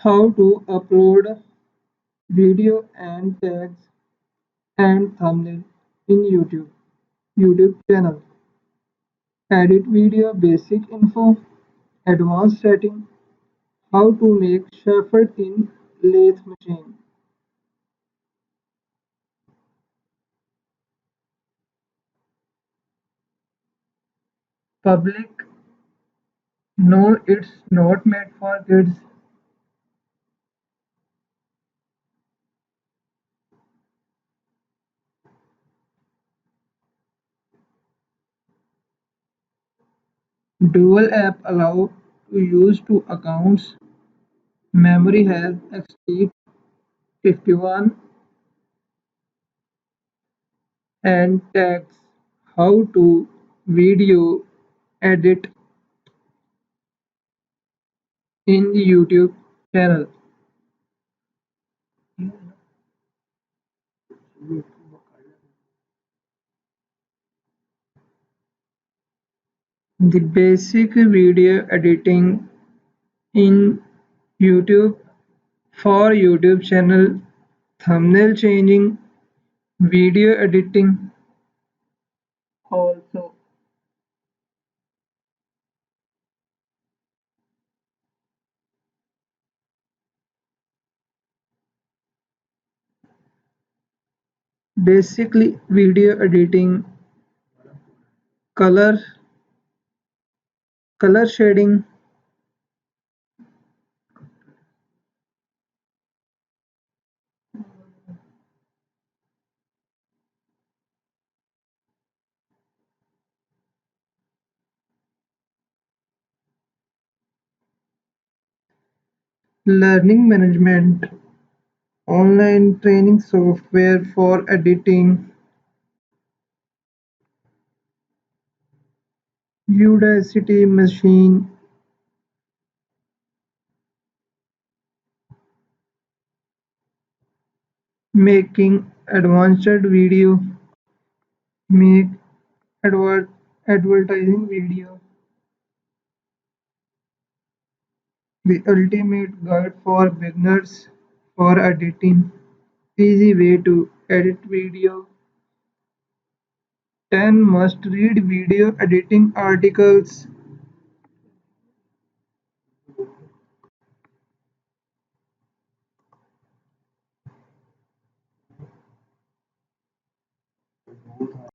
How to upload video and tags and thumbnail in YouTube channel. Edit video basic info, advanced setting, how to make shuffle in lathe machine. Public, no, it's not made for kids. Dual app allow to use two accounts. Memory has exceed 51 and tags. How to video edit in the YouTube channel. The basic video editing in YouTube for YouTube channel, thumbnail changing, video editing also. Basically video editing, color color shading, learning management, online training software for editing, Udacity machine, making advanced video, make advert advertising video, the ultimate guide for beginners for editing, easy way to edit video, 10 must read video editing articles,